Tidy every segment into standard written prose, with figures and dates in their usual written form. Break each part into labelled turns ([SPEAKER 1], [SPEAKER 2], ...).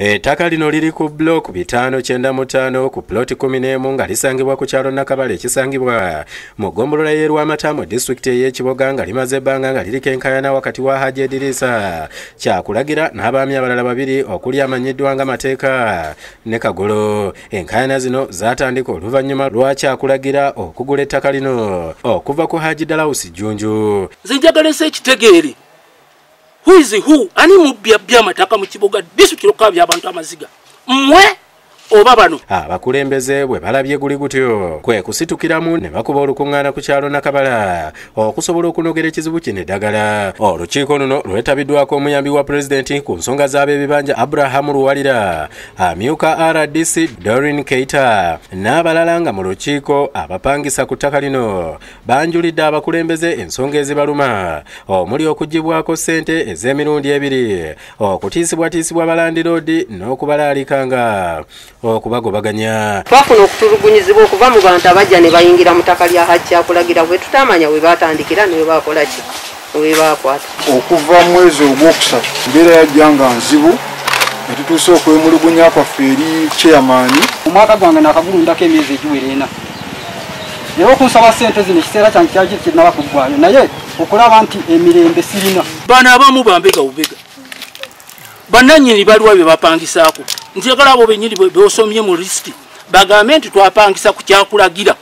[SPEAKER 1] Ettaka lino liri ku block 595 ku plot 11 nga lisangibwa ku kyalo Nakabale ekisangibwa mu ggombolola y'e Rwamata mu district y'Ekiboga nga limaze ebbanga nga liriko enkayana wakati wa Hajji Edirisa kyakulagira n'abaami abalala babiri okuli amanyiddwa nga Mateeka ne Kagolo. Enkayana zino zaatandika oluvannyuma lwa kyakulagira okugula ettaka lino okuva ku Hajji Dalausi Jjunju.
[SPEAKER 2] Nze njagala ekitegeere who is who ani mubya amataka mu Kiboga district lokabya abantu amaziga mmwe oba bano.
[SPEAKER 1] Abakulembeze bwe balabye guli gutyo kwe kusitukiramu ne bakuba olukuŋŋaana ku kyalo Nakabala okusobola okunogera ekizibu kino eddagala. Olukiiko luno lwetabiddwako omuyambi wa pulezidenti ku nsonga z'ab'ebibanja Abraham Luwalira, amyuka RDC Doreen Keita n'abalala nga mu lukiiko abapangisa ku ttaka lino banjulidde abakulembeze ensonga ezibaluma omuli okugibwako ssente ez'emirundi ebiri, okutiisibwatiisibwa balandiroodi n'okubalaalikanga okubagobaganya.
[SPEAKER 3] Twafuna okutulugunyizibwa okuva mu bantu abajja ne bayingira mu ttaka lya Hajji akulagira bwe tutamanya we baatandikira ne bakola ki we baakwata.
[SPEAKER 4] Okuva mu mwezi ogwokusatu mbeera yajjanga nzibu ne tutuuse okwemulugunya kwaffe eri chairman.
[SPEAKER 5] Omwaka gwange nakagulundako emyezi egiwera ena era okunsaba ssente zino ekiseera kyange kyali kirinaba kuggwayo naye okulaba nti emirembe sirina.
[SPEAKER 2] Bano abamu bambega bubega bananyini baliwa bye bapangisaako njagala abo benyini beosomye mu listi bagambe nti twapangisa ku kyakulagira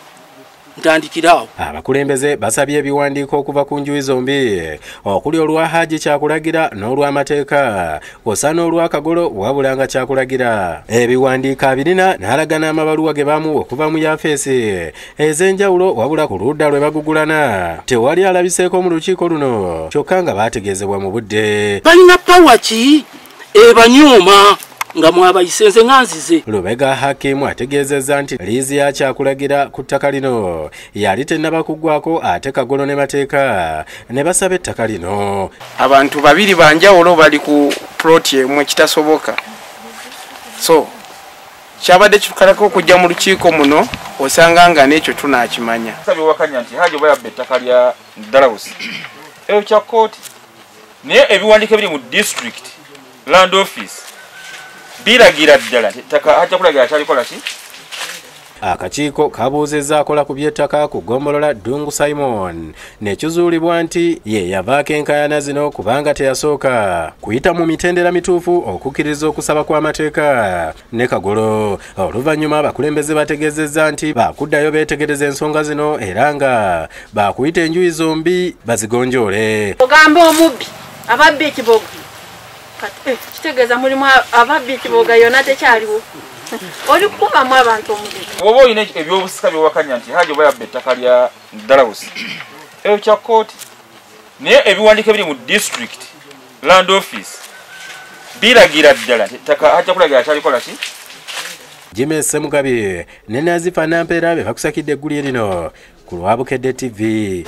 [SPEAKER 2] ntandikirawo.
[SPEAKER 1] Abakulembeze basabye ebiwandiiko okuva ku njuyi zombi okuli olwa Hajji kyakulagira n'olw'amateeka kw'ossa n'olwa Kagolo wabulanga kyakulagira. Ebiwandiika birina n'alagana amabaluwa ge bamuwa okuva mu yafeesi ez'enjawulo wabula ku ludda lwe bagugulana tewali alabiseeko mu lukiiko luno kyokka nga baategeezebwa mu budde.
[SPEAKER 2] Balina pawa ki ebanyuma nga mwabayisenze nganzize.
[SPEAKER 1] Lubega Hakimu ategeezezza nti liizi ya kyakulagira ku ttaka lino yali tennaba kuggwako ate Kagolo ne Mateeka ne basaba ettaka lino.
[SPEAKER 6] Abantu babiri banjawulo bali ku plot emu ekitasoboka, so kyabadde kitukalako okujja mu lukiiko muno osanga nga n'ekyo tunaakimanya.
[SPEAKER 7] Sabi wakanya nti Hajji oba yabba ettaka lya Dalausi eyo kya kooti naye ebiwandiiko biri mu district land office biragira ddala ettaka Hajji akulagira kyalikola ki.
[SPEAKER 1] Akakiiko kabuuzizza akola ku by'ettaka ku ggombolola Dungu Simon nekizuulibwa nti ye yavaako enkayana zino kubanga teyasooka kuyita mu mitendera mituufu okukkiriza okusaba kw'amateeka ne Kagolo. Oluvannyuma abakulembeze bategeezezza nti baakuddayo beetegereza ensonga zino era nga baakuyita enjuyi zombi bazigonjoole.
[SPEAKER 3] Ogambe omubbi ababbi Ekiboga kitegeeza mulimu ababbi Ekiboga yonna tekyaliwo oli kukubamu abantu omubiri.
[SPEAKER 7] Oba olina ebyobusika byowakanya nti Hajji oba yabba ettaka lya Dalausi eyo kya kooti naye ebiwandiiko biri mu district land office biragira ddala ettaka Hajji akulagira kyalikola ki.
[SPEAKER 1] Jimmy Semugabi ne Nazifa Nampeera be bakusakidde eggulire lino ku lwa Bukedde TV.